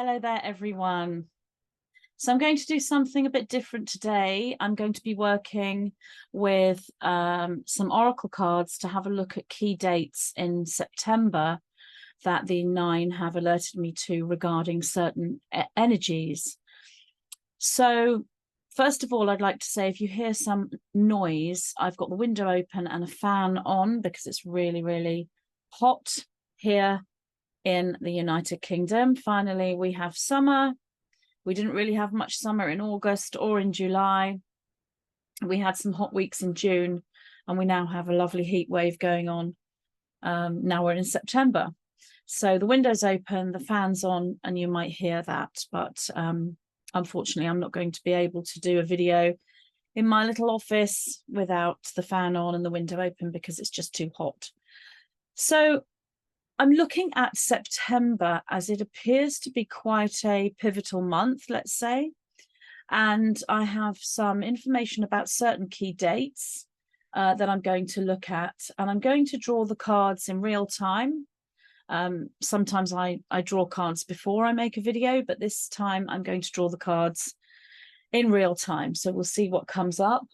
Hello there, everyone. So I'm going to do something a bit different today. I'm going to be working with some oracle cards to have a look at key dates in September that the 9 have alerted me to regarding certain energies. So first of all, I'd like to say if you hear some noise, I've got the window open and a fan on because it's really, really hot here in the United Kingdom. Finally, we have summer. We didn't really have much summer in August or in July. We had some hot weeks in June, and we now have a lovely heat wave going on. Now we're in September. So the window's open, the fan's on, and you might hear that. But unfortunately, I'm not going to be able to do a video in my little office without the fan on and the window open because it's just too hot. So I'm looking at September as it appears to be quite a pivotal month, let's say. And I have some information about certain key dates that I'm going to look at. And I'm going to draw the cards in real time. Sometimes I draw cards before I make a video, but this time I'm going to draw the cards in real time. So we'll see what comes up.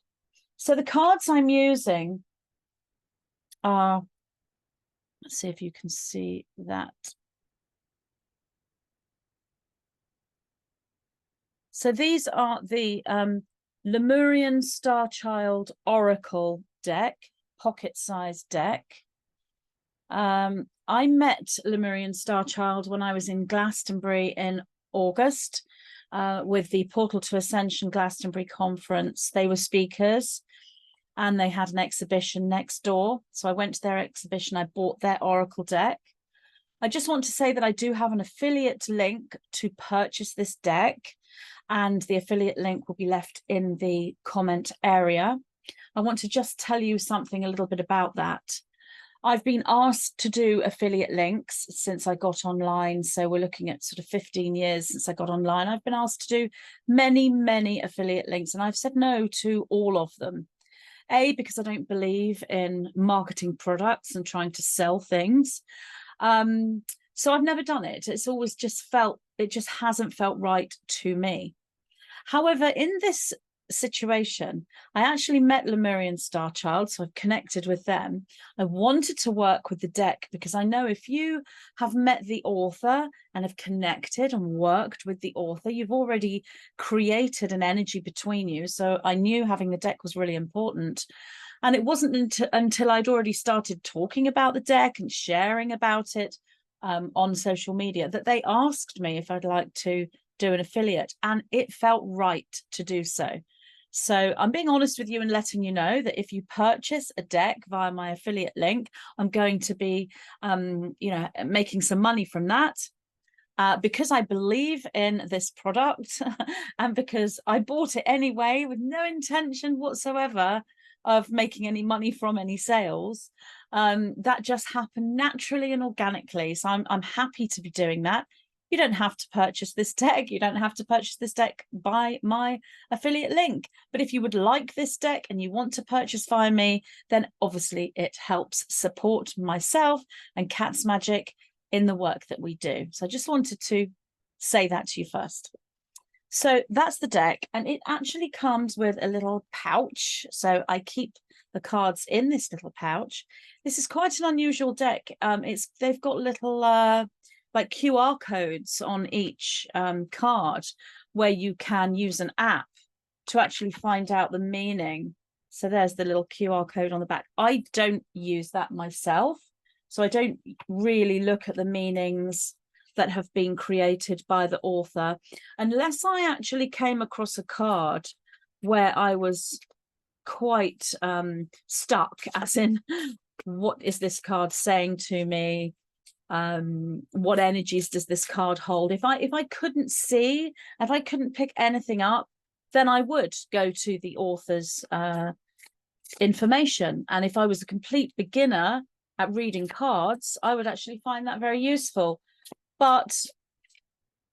So the cards I'm using are... Let's see if you can see that. So these are the Lemurian Starchild Oracle Deck, pocket-sized deck. I met Lemurian Starchild when I was in Glastonbury in August with the Portal to Ascension Glastonbury conference. They were speakers. And they had an exhibition next door. So I went to their exhibition. I bought their Oracle deck. I just want to say that I do have an affiliate link to purchase this deck. And the affiliate link will be left in the comment area. I want to just tell you something a little bit about that. I've been asked to do affiliate links since I got online. So we're looking at sort of 15 years since I got online. I've been asked to do many, many affiliate links. And I've said no to all of them. Because I don't believe in marketing products and trying to sell things. So I've never done it. It's always just it just hasn't felt right to me. However, in this situation, I actually met Lemurian Starchild, so I've connected with them. I wanted to work with the deck because I know if you have met the author and have connected and worked with the author, you've already created an energy between you. So I knew having the deck was really important. And it wasn't until I'd already started talking about the deck and sharing about it on social media that they asked me if I'd like to do an affiliate, and it felt right to do so. So I'm being honest with you and letting you know that if you purchase a deck via my affiliate link, I'm going to be, making some money from that because I believe in this product and because I bought it anyway with no intention whatsoever of making any money from any sales. That just happened naturally and organically. So I'm happy to be doing that. You don't have to purchase this deck. You don't have to purchase this deck by my affiliate link. But if you would like this deck and you want to purchase via me, then obviously it helps support myself and Cat's Magic in the work that we do. So I just wanted to say that to you first. So that's the deck, and it actually comes with a little pouch. So I keep the cards in this little pouch. This is quite an unusual deck. They've got little like QR codes on each card where you can use an app to actually find out the meaning. So there's the little QR code on the back. I don't use that myself, so I don't really look at the meanings that have been created by the author unless I actually came across a card where I was quite stuck, as in, what is this card saying to me? What energies does this card hold? If I couldn't see, if I couldn't pick anything up, then I would go to the author's information. And if I was a complete beginner at reading cards, I would actually find that very useful. But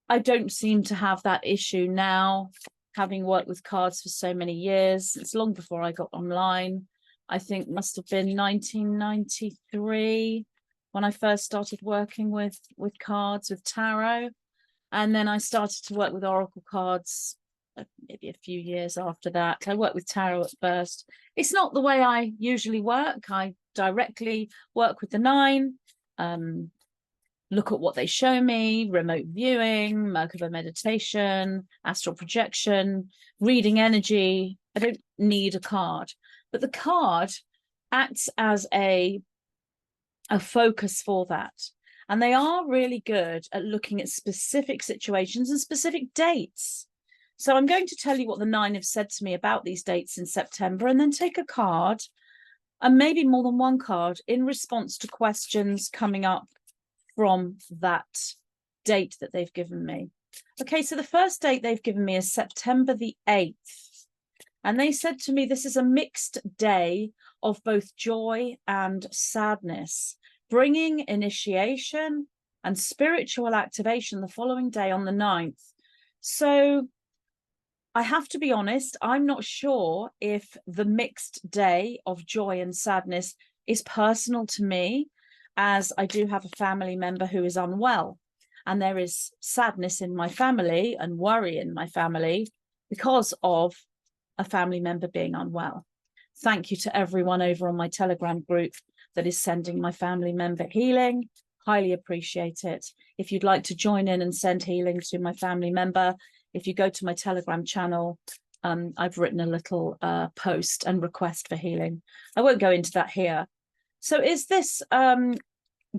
I don't seem to have that issue now, having worked with cards for so many years. It's long before I got online. I think must have been 1993 when I first started working with cards, with tarot. And then I started to work with Oracle cards maybe a few years after that. I worked with tarot at first. It's not the way I usually work. I directly work with the 9, look at what they show me, remote viewing, Merkaba meditation, astral projection, reading energy. I don't need a card, but the card acts as a focus for that. And they are really good at looking at specific situations and specific dates. So I'm going to tell you what the 9 have said to me about these dates in September, and then take a card, and maybe more than one card, in response to questions coming up from that date that they've given me. Okay, so the first date they've given me is September the 8th. And they said to me, this is a mixed day of both joy and sadness, bringing initiation and spiritual activation the following day on the 9th. So I have to be honest, I'm not sure if the mixed day of joy and sadness is personal to me, as I do have a family member who is unwell, and there is sadness in my family and worry in my family because of a family member being unwell. Thank you to everyone over on my Telegram group that is sending my family member healing. Highly appreciate it. If you'd like to join in and send healing to my family member, if you go to my Telegram channel, I've written a little post and request for healing. I won't go into that here. So is this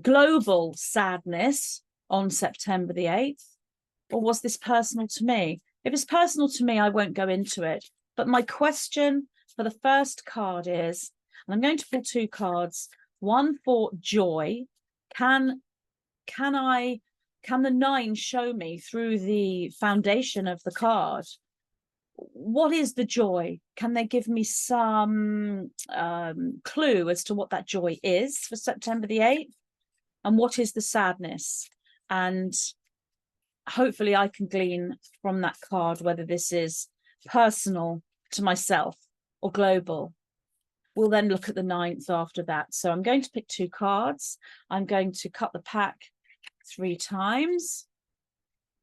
global sadness on September the 8th, or was this personal to me? If it's personal to me, I won't go into it. But my question for the first card is, and I'm going to pull 2 cards, one for joy. Can the 9 show me through the foundation of the card, what is the joy? Can they give me some clue as to what that joy is for September the 8th? And what is the sadness? And hopefully I can glean from that card whether this is personal to myself or global. We'll then look at the 9th after that. So I'm going to pick 2 cards. I'm going to cut the pack 3 times.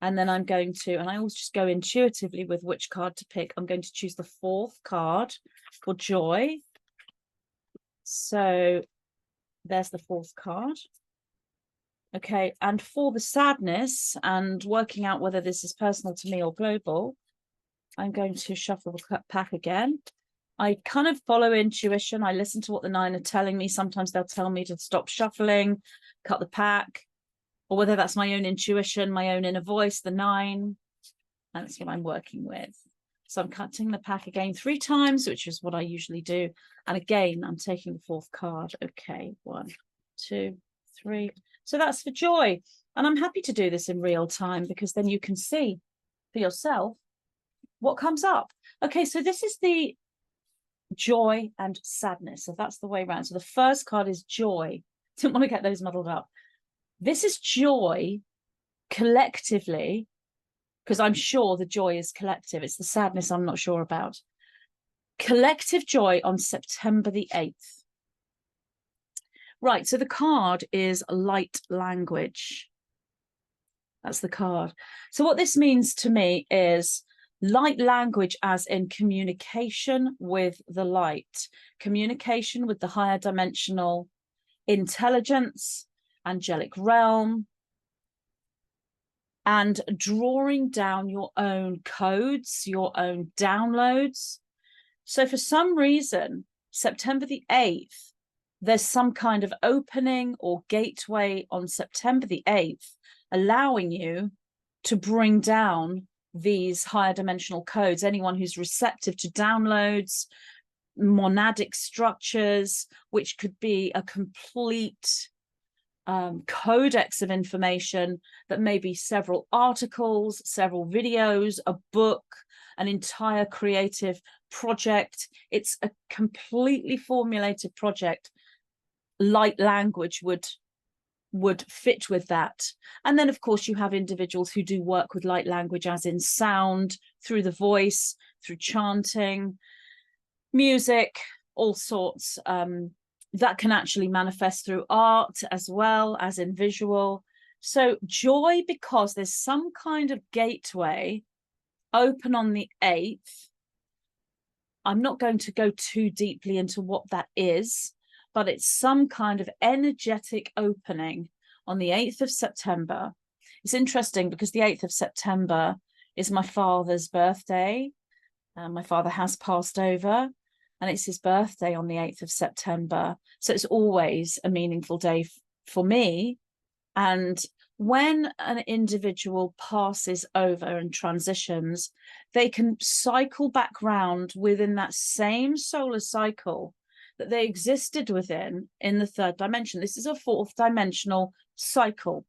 And then I'm going to, and I always just go intuitively with which card to pick. I'm going to choose the 4th card for joy. So there's the 4th card. Okay, and for the sadness and working out whether this is personal to me or global, I'm going to shuffle the pack again. I kind of follow intuition. I listen to what the 9 are telling me. Sometimes they'll tell me to stop shuffling, cut the pack, or whether that's my own intuition, my own inner voice, the 9. And that's what I'm working with. So I'm cutting the pack again 3 times, which is what I usually do. And again, I'm taking the 4th card. Okay, 1, 2, 3. So that's for joy. And I'm happy to do this in real time, because then you can see for yourself what comes up. Okay, so this is the joy and sadness. So that's the way around. So the first card is joy. Didn't want to get those muddled up. This is joy collectively, because I'm sure the joy is collective. It's the sadness I'm not sure about. Collective joy on September the 8th. Right, so the card is light language. That's the card. So what this means to me is light language as in communication with the light, communication with the higher dimensional intelligence, angelic realm, and drawing down your own codes, your own downloads. So for some reason, September the 8th, there's some kind of opening or gateway on September the 8th, allowing you to bring down these higher dimensional codes. Anyone who's receptive to downloads, monadic structures, which could be a complete codex of information that may be several articles, several videos, a book, an entire creative project. It's a completely formulated project. Light language would fit with that. And then of course you have individuals who do work with light language as in sound, through the voice, through chanting, music, all sorts. That can actually manifest through art as well as in visual. So joy, because there's some kind of gateway open on the 8th. I'm not going to go too deeply into what that is, but it's some kind of energetic opening on the 8th of September. It's interesting because the 8th of September is my father's birthday. My father has passed over, and it's his birthday on the 8th of September. So it's always a meaningful day for me. And when an individual passes over and transitions, they can cycle back round within that same solar cycle that they existed within in the 3rd dimension. This is a 4th dimensional cycle.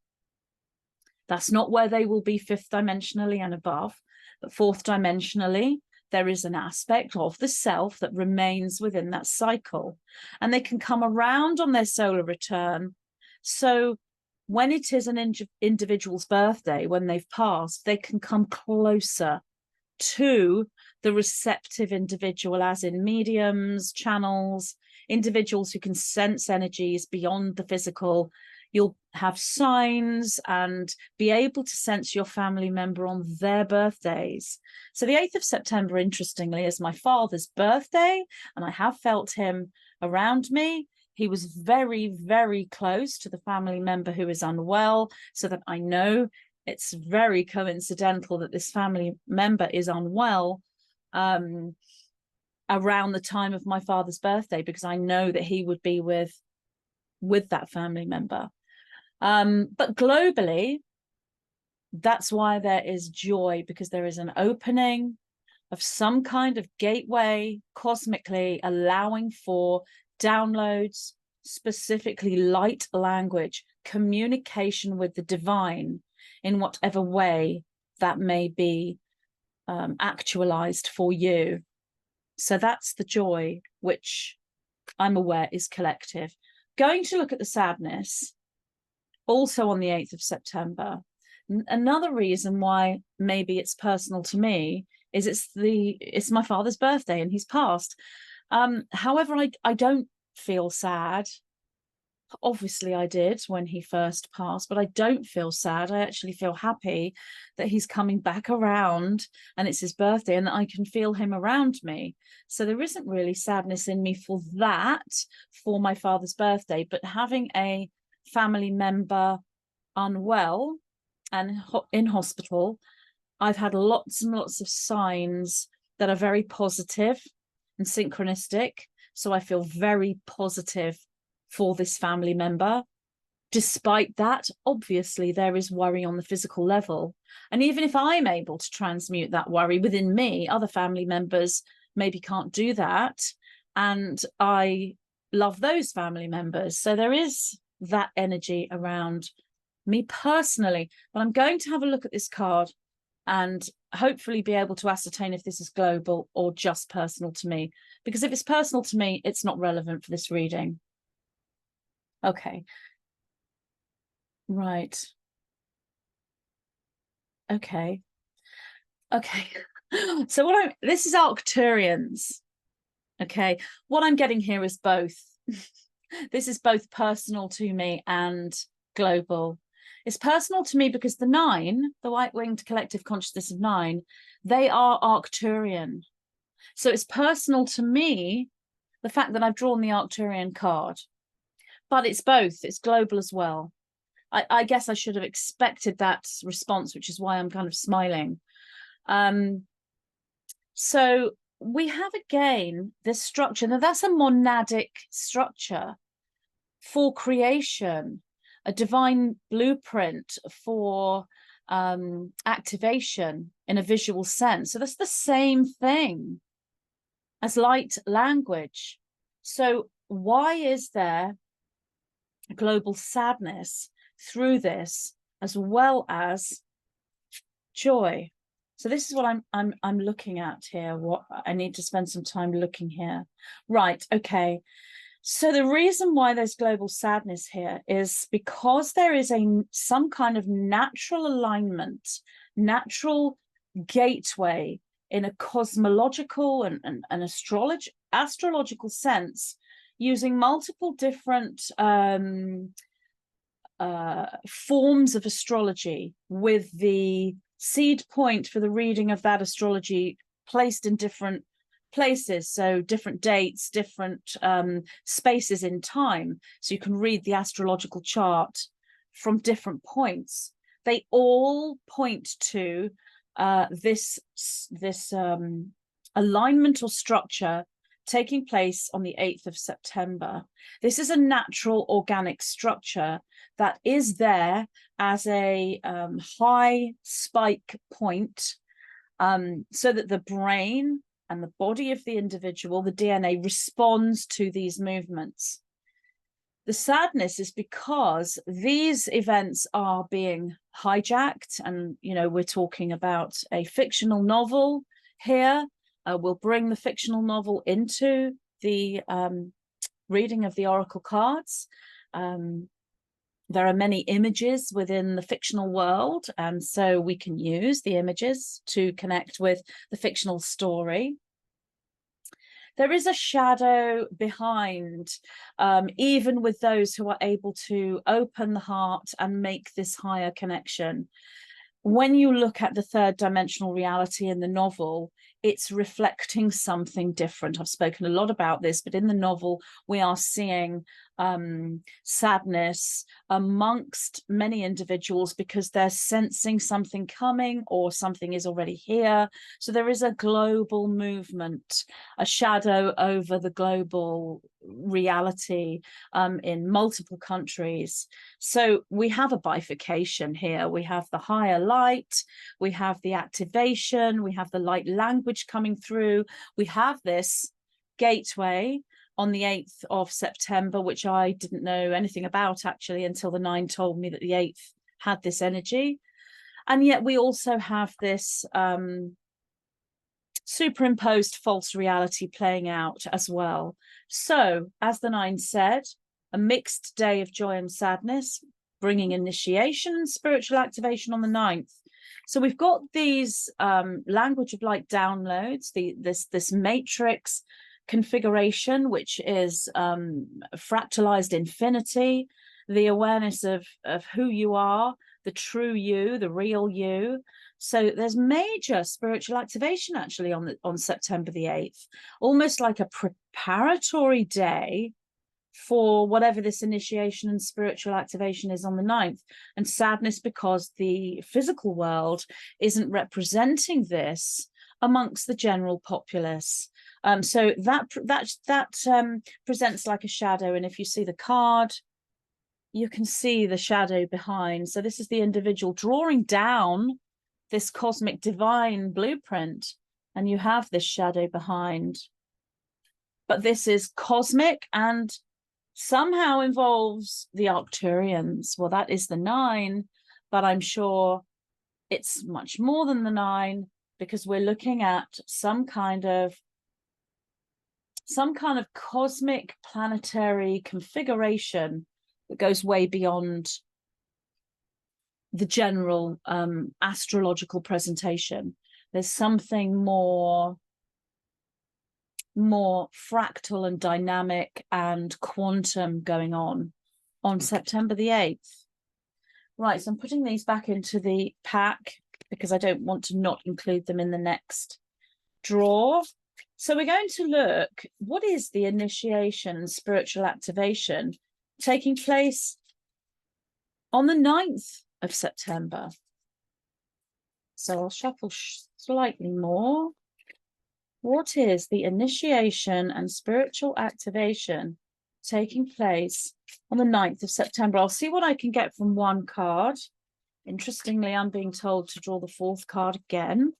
That's not where they will be 5th dimensionally and above, but 4th dimensionally, there is an aspect of the self that remains within that cycle, and they can come around on their solar return. So when it is an individual's birthday, when they've passed, they can come closer to the receptive individual, as in mediums, channels, individuals who can sense energies beyond the physical. You'll have signs and be able to sense your family member on their birthdays. So the 8th of September, interestingly, is my father's birthday, and I have felt him around me. He was very, very close to the family member who is unwell, so that I know it's very coincidental that this family member is unwell around the time of my father's birthday, because I know that he would be with that family member. But globally, that's why there is joy, because there is an opening of some kind of gateway cosmically, allowing for downloads, specifically light language, communication with the divine in whatever way that may be actualized for you. So that's the joy, which I'm aware is collective. Going to look at the sadness, also on the 8th of September. Another reason why maybe it's personal to me is it's my father's birthday and he's passed. However, I don't feel sad. Obviously I did when he first passed, but I don't feel sad. I actually feel happy that he's coming back around and it's his birthday and that I can feel him around me. So there isn't really sadness in me for that, for my father's birthday, but having a family member unwell and in hospital, I've had lots and lots of signs that are very positive and synchronistic. So I feel very positive for this family member. Despite that, obviously, there is worry on the physical level. And even if I'm able to transmute that worry within me, other family members maybe can't do that. And I love those family members. So there is that energy around me personally. But I'm going to have a look at this card and hopefully be able to ascertain if this is global or just personal to me. Because if it's personal to me, it's not relevant for this reading. Okay. Right. Okay. Okay. So this is Arcturians. Okay. What I'm getting here is both. This is both personal to me and global. It's personal to me because the 9, the white-winged collective consciousness of 9, they are Arcturian. So it's personal to me, the fact that I've drawn the Arcturian card. But it's both. It's global as well. I guess I should have expected that response, which is why I'm kind of smiling. So we have again this structure. Now that's a monadic structure for creation, a divine blueprint for activation in a visual sense. So that's the same thing as light language. So why is there global sadness through this as well as joy? So this is what I'm looking at here. What I need to spend some time looking here. Right, okay. So the reason why there's global sadness here is because there is some kind of natural alignment, natural gateway in a cosmological and astrological sense, using multiple different forms of astrology, with the seed point for the reading of that astrology placed in different places, so different dates, different spaces in time, so you can read the astrological chart from different points. They all point to this alignment or structure taking place on the 8th of September. This is a natural organic structure that is there as a high spike point, so that the brain and the body of the individual, the DNA, responds to these movements. The sadness is because these events are being hijacked, and, you know, we're talking about a fictional novel here. We'll bring the fictional novel into the reading of the oracle cards. There are many images within the fictional world, and so we can use the images to connect with the fictional story. There is a shadow behind, even with those who are able to open the heart and make this higher connection. When you look at the third dimensional reality in the novel, it's reflecting something different. I've spoken a lot about this, but in the novel, we are seeing sadness amongst many individuals because they're sensing something coming or something is already here. So there is a global movement, a shadow over the global reality in multiple countries. So we have a bifurcation here. We have the higher light, we have the activation, we have the light language coming through. We have this gateway on the 8th of September, which I didn't know anything about actually until the 9 told me that the 8th had this energy. And yet we also have this superimposed false reality playing out as well. So, as the 9 said, a mixed day of joy and sadness, bringing initiation and spiritual activation on the 9th. So we've got these language of light downloads, this matrix configuration, which is fractalized infinity, the awareness of who you are, the true you, the real you. So there's major spiritual activation actually on September the 8th, almost like a preparatory day for whatever this initiation and spiritual activation is on the 9th. And sadness because the physical world isn't representing this amongst the general populace. So that presents like a shadow. And if you see the card, you can see the shadow behind. So this is the individual drawing down this cosmic divine blueprint, and you have this shadow behind. But this is cosmic and somehow involves the Arcturians. Well, that is the 9, but I'm sure it's much more than the 9, because we're looking at some kind of cosmic planetary configuration that goes way beyond the general astrological presentation. There's something more fractal and dynamic and quantum going on September the 8th. Right, so I'm putting these back into the pack because I don't want to not include them in the next draw. So we're going to look, what is the initiation and spiritual activation taking place on the 9th of September? So I'll shuffle slightly more. What is the initiation and spiritual activation taking place on the 9th of September? I'll see what I can get from one card. Interestingly, I'm being told to draw the 4th card again.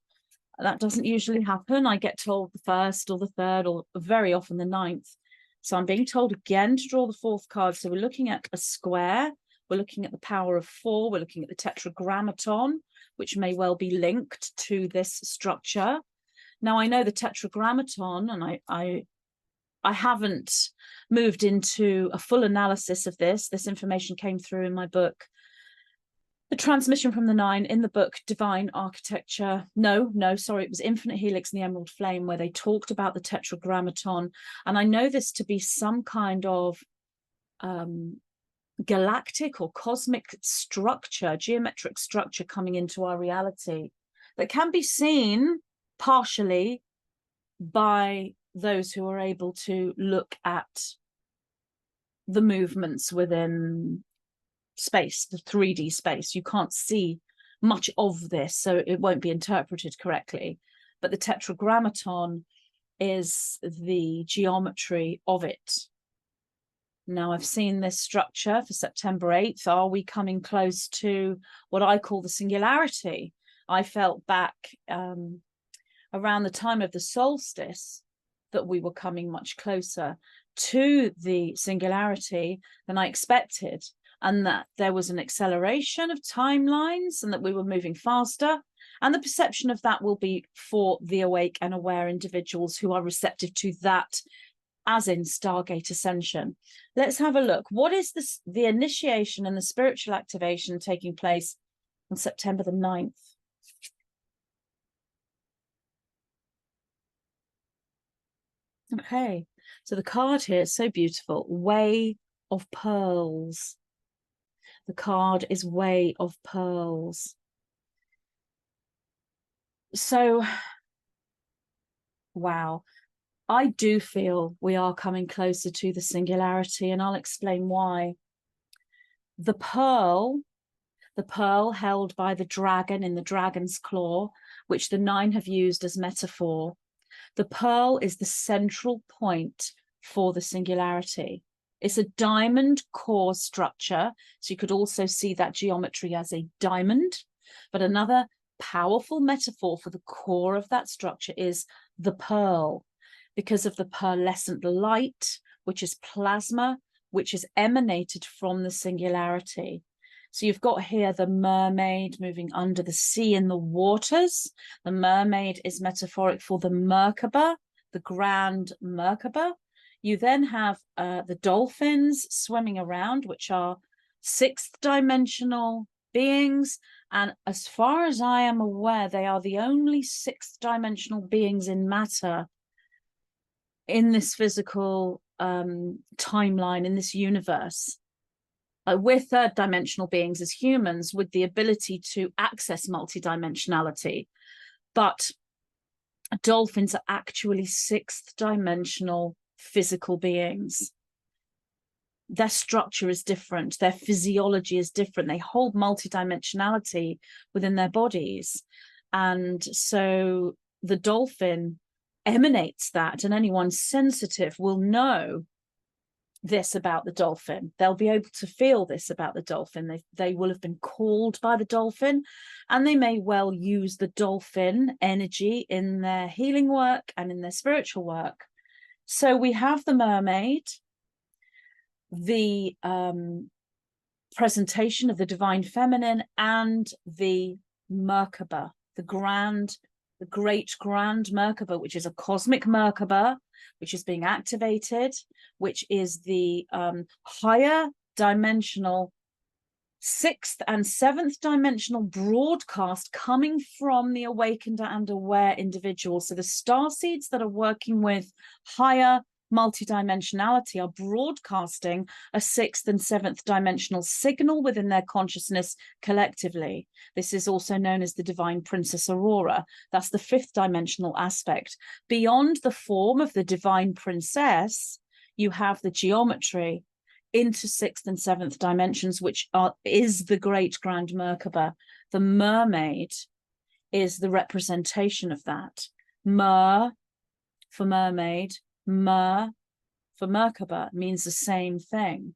That doesn't usually happen. I get told the 1st or the 3rd, or very often the 9th. So I'm being told again to draw the 4th card. So we're looking at a square. We're looking at the power of 4. We're looking at the tetragrammaton, which may well be linked to this structure. Now, I know the tetragrammaton, and I haven't moved into a full analysis of this. This information came through in my book, The Transmission from the 9, in the book Divine Architecture. No, sorry, it was Infinite Helix and the Emerald Flame, where they talked about the tetragrammaton. And I know this to be some kind of galactic or cosmic structure, geometric structure coming into our reality that can be seen partially by those who are able to look at the movements within space, the 3D space. You can't see much of this, so it won't be interpreted correctly. But the tetragrammaton is the geometry of it. Now, I've seen this structure for September 8th. Are we coming close to what I call the singularity? I felt back around the time of the solstice that we were coming much closer to the singularity than I expected, and that there was an acceleration of timelines and that we were moving faster. And the perception of that will be for the awake and aware individuals who are receptive to that, as in Stargate Ascension. Let's have a look. What is this, the initiation and the spiritual activation taking place on September the 9th? Okay, so the card here is so beautiful. Way of Pearls. The card is Way of Pearls. So, wow. I do feel we are coming closer to the singularity, and I'll explain why. The pearl held by the dragon in the dragon's claw, which the 9 have used as metaphor. The pearl is the central point for the singularity. It's a diamond core structure, so you could also see that geometry as a diamond. But another powerful metaphor for the core of that structure is the pearl, because of the pearlescent light, which is plasma, which is emanated from the singularity. So you've got here the mermaid moving under the sea in the waters. The mermaid is metaphoric for the Merkaba, the grand Merkaba. You then have the dolphins swimming around, which are 6th dimensional beings. And as far as I am aware, they are the only 6th dimensional beings in matter in this physical timeline, in this universe. We're 3rd dimensional beings as humans with the ability to access multidimensionality, but dolphins are actually 6th dimensional physical beings. Their structure is different, their physiology is different, they hold multidimensionality within their bodies. And so the dolphin emanates that, and anyone sensitive will know this about the dolphin. They'll be able to feel this about the dolphin. They will have been called by the dolphin, and they may well use the dolphin energy in their healing work and in their spiritual work. So we have the mermaid, the presentation of the divine feminine, and the Merkaba, the great grand Merkaba, which is a cosmic Merkaba, which is being activated, which is the higher dimensional 6th and 7th dimensional broadcast coming from the awakened and aware individuals. So the starseeds that are working with higher multidimensionality are broadcasting a 6th and 7th dimensional signal within their consciousness collectively. This is also known as the Divine Princess Aurora. That's the 5th dimensional aspect. Beyond the form of the Divine Princess, you have the geometry into 6th and 7th dimensions, which is the great grand Merkaba. The mermaid is the representation of that. Mer for mermaid, Mer for Merkaba means the same thing.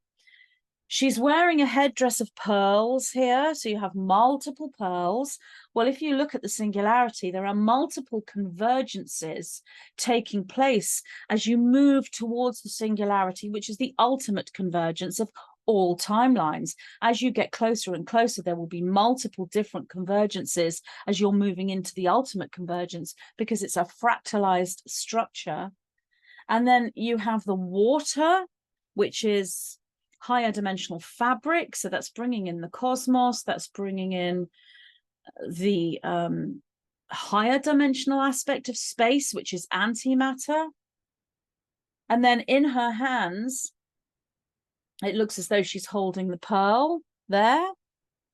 She's wearing a headdress of pearls here, so you have multiple pearls. Well, if you look at the singularity, there are multiple convergences taking place as you move towards the singularity, which is the ultimate convergence of all timelines. As you get closer and closer, there will be multiple different convergences as you're moving into the ultimate convergence, because it's a fractalized structure. And then you have the water, which is higher dimensional fabric. So that's bringing in the cosmos, that's bringing in the higher dimensional aspect of space, which is antimatter. And then in her hands, It looks as though she's holding the pearl there.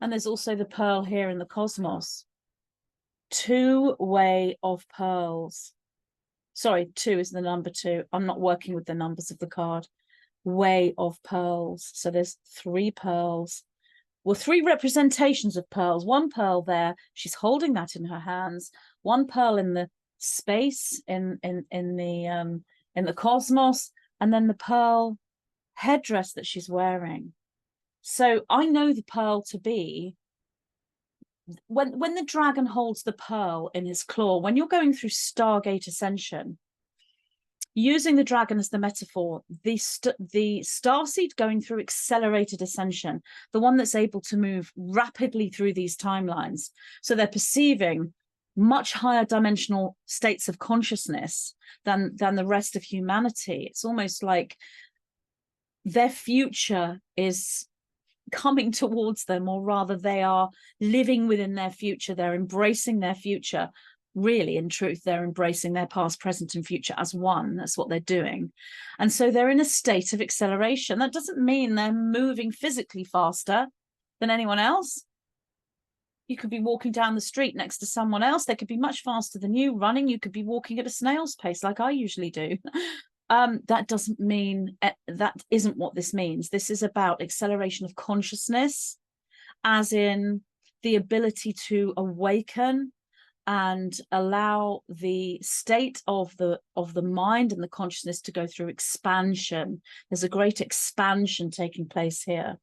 And there's also the pearl here in the cosmos. Two-way of pearls. Sorry, 2 is the number 2. I'm not working with the numbers of the card. Way of pearls. So there's 3 pearls. Well, 3 representations of pearls. 1 pearl there. She's holding that in her hands. 1 pearl in the space in the cosmos, and then the pearl headdress that she's wearing. So I know the pearl to be, when the dragon holds the pearl in his claw, when you're going through Stargate Ascension, using the dragon as the metaphor, the starseed going through accelerated ascension, the one that's able to move rapidly through these timelines, so they're perceiving much higher dimensional states of consciousness than the rest of humanity. It's almost like their future is coming towards them, or rather they are living within their future. They're embracing their future. Really, in truth, they're embracing their past, present, and future as one. That's what they're doing. And so they're in a state of acceleration. That doesn't mean they're moving physically faster than anyone else. You could be walking down the street next to someone else. They could be much faster than you running. You could be walking at a snail's pace like I usually do. That doesn't mean, that isn't what this means. This is about acceleration of consciousness, as in the ability to awaken and allow the state of the mind and the consciousness to go through expansion. There's a great expansion taking place here.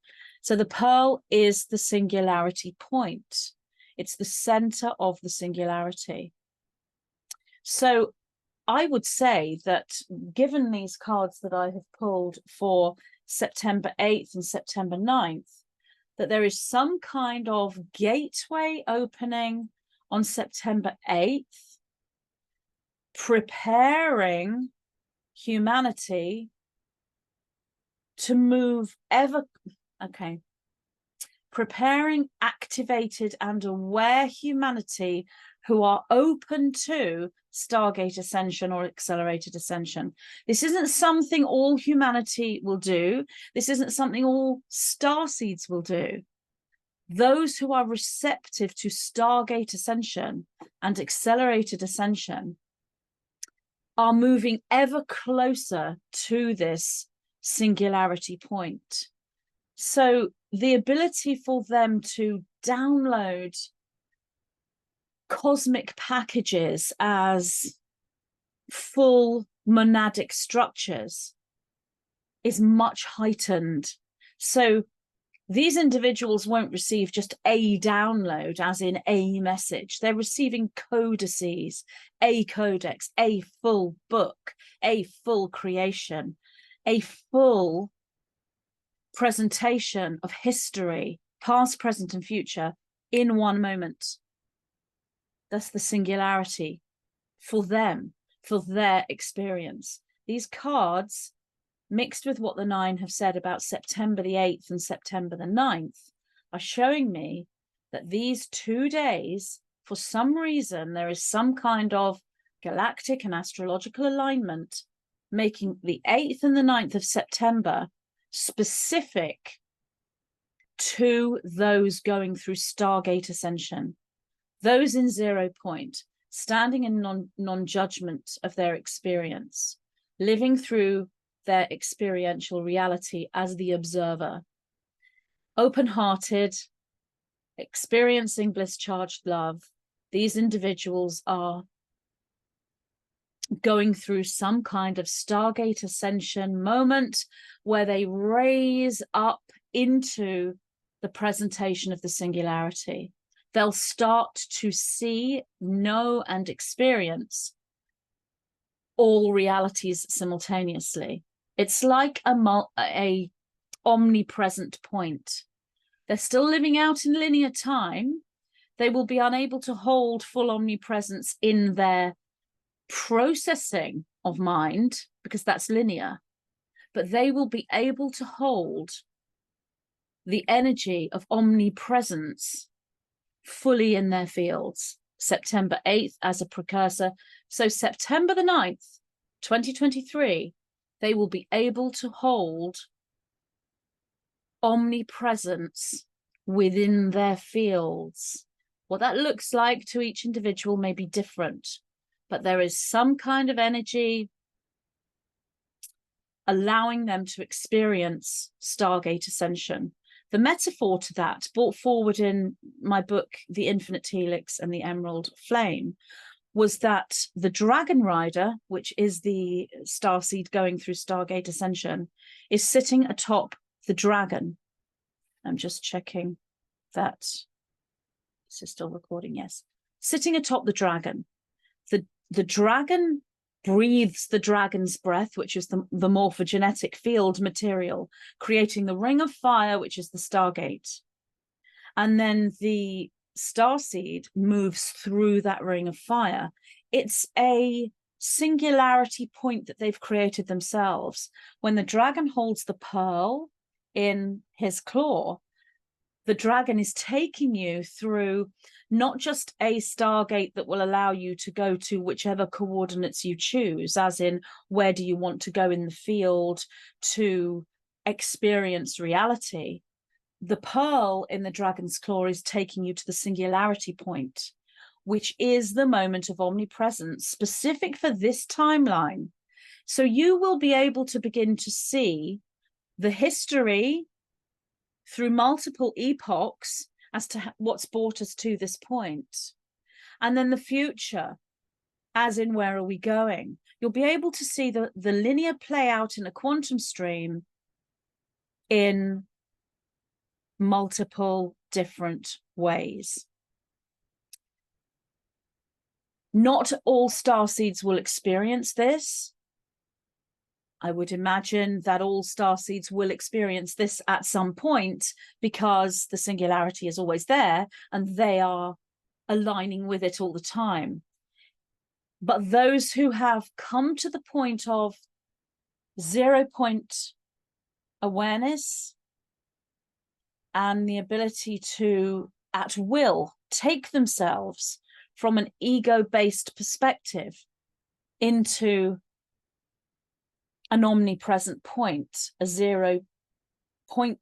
So the pearl is the singularity point. It's the center of the singularity. So I would say that, given these cards that I have pulled for September 8th and September 9th, that there is some kind of gateway opening on September 8th, preparing humanity to move preparing activated and aware humanity who are open to Stargate Ascension or accelerated ascension. This isn't something all humanity will do. This isn't something all starseeds will do. Those who are receptive to Stargate Ascension and accelerated ascension are moving ever closer to this singularity point. So the ability for them to download cosmic packages as full monadic structures is much heightened. So these individuals won't receive just a download, as in a message. They're receiving codices, a codex, a full book, a full creation, a full presentation of history, past, present, and future in one moment. That's the singularity for them, for their experience. These cards, mixed with what the 9 have said about September the 8th and September the 9th, are showing me that these 2 days, for some reason, there is some kind of galactic and astrological alignment, making the 8th and the 9th of September specific to those going through Stargate Ascension, those in 0 point, standing in non-judgment of their experience, living through their experiential reality as the observer, open-hearted, experiencing bliss-charged love. These individuals are going through some kind of Stargate Ascension moment where they raise up into the presentation of the singularity. They'll start to see, know, and experience all realities simultaneously. It's like a omnipresent point. They're still living out in linear time. They will be unable to hold full omnipresence in their processing of mind, because that's linear, but they will be able to hold the energy of omnipresence fully in their fields. September 8th as a precursor. So September the 9th, 2023, they will be able to hold omnipresence within their fields. What that looks like to each individual may be different, but there is some kind of energy allowing them to experience Stargate ascension. The metaphor to that, brought forward in my book, The Infinite Helix and the Emerald Flame, was that the Dragon Rider, which is the Starseed going through Stargate ascension, is sitting atop the dragon. I'm just checking that this is still recording. Yes, sitting atop the dragon. The dragon breathes the dragon's breath, which is the morphogenetic field material, creating the ring of fire, which is the Stargate. And then the Starseed moves through that ring of fire. It's a singularity point that they've created themselves. When the dragon holds the pearl in his claw, the dragon is taking you through not just a Stargate that will allow you to go to whichever coordinates you choose, as in where do you want to go in the field to experience reality. The pearl in the dragon's claw is taking you to the singularity point, which is the moment of omnipresence specific for this timeline. So you will be able to begin to see the history through multiple epochs as to what's brought us to this point. And then the future, as in where are we going? You'll be able to see the linear play out in a quantum stream in multiple different ways. Not all starseeds will experience this. I would imagine that all starseeds will experience this at some point because the singularity is always there and they are aligning with it all the time. But those who have come to the point of 0 point awareness and the ability to, at will, take themselves from an ego-based perspective into an omnipresent point, a 0 point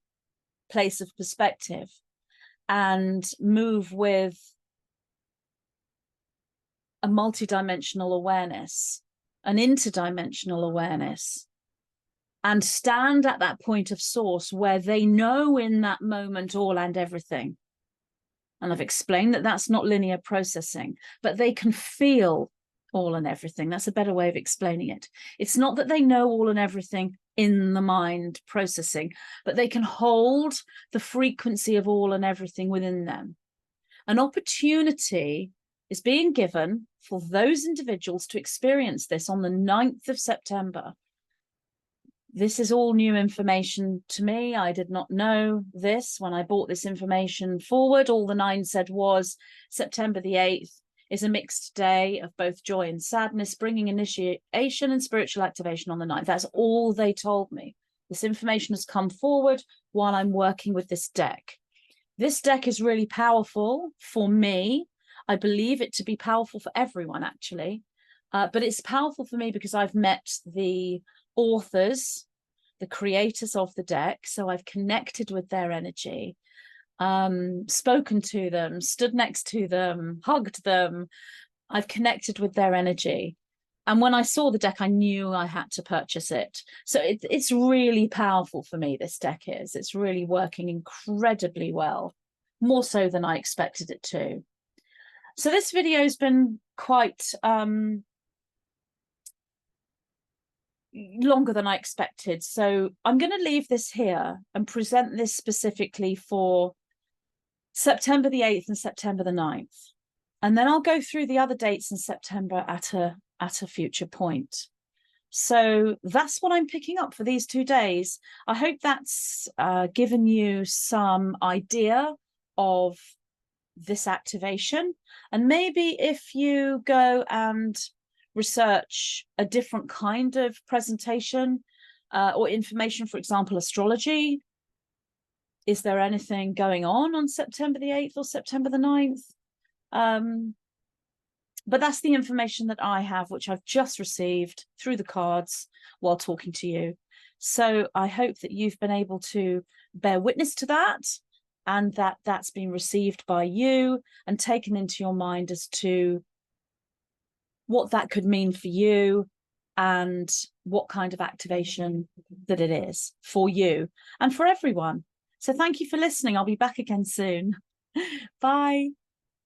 place of perspective, and move with a multidimensional awareness, an interdimensional awareness, and stand at that point of source where they know in that moment all and everything. And I've explained that that's not linear processing, but they can feel all and everything. That's a better way of explaining it. It's not that they know all and everything in the mind processing, but they can hold the frequency of all and everything within them. An opportunity is being given for those individuals to experience this on the 9th of September. This is all new information to me. I did not know this when I brought this information forward. All the 9 said was September the 8th is a mixed day of both joy and sadness, bringing initiation and spiritual activation on the 9th. That's all they told me. This information has come forward while I'm working with this deck. This deck is really powerful for me. I believe it to be powerful for everyone, actually. But it's powerful for me because I've met the authors, the creators of the deck. So I've connected with their energy. Spoken to them, stood next to them, hugged them. I've connected with their energy. And when I saw the deck, I knew I had to purchase it. So it's really powerful for me, this deck is. It's really working incredibly well, more so than I expected it to. So this video has been quite longer than I expected. So I'm going to leave this here and present this specifically for September the 8th and September the 9th. And then I'll go through the other dates in September at a future point. So that's what I'm picking up for these 2 days. I hope that's given you some idea of this activation. And maybe if you go and research a different kind of presentation or information, for example, astrology, is there anything going on September the 8th or September the 9th? But that's the information that I have, which I've just received through the cards while talking to you. So I hope that you've been able to bear witness to that, and that's been received by you and taken into your mind as to what that could mean for you and what kind of activation that it is for you and for everyone. So thank you for listening. I'll be back again soon. Bye.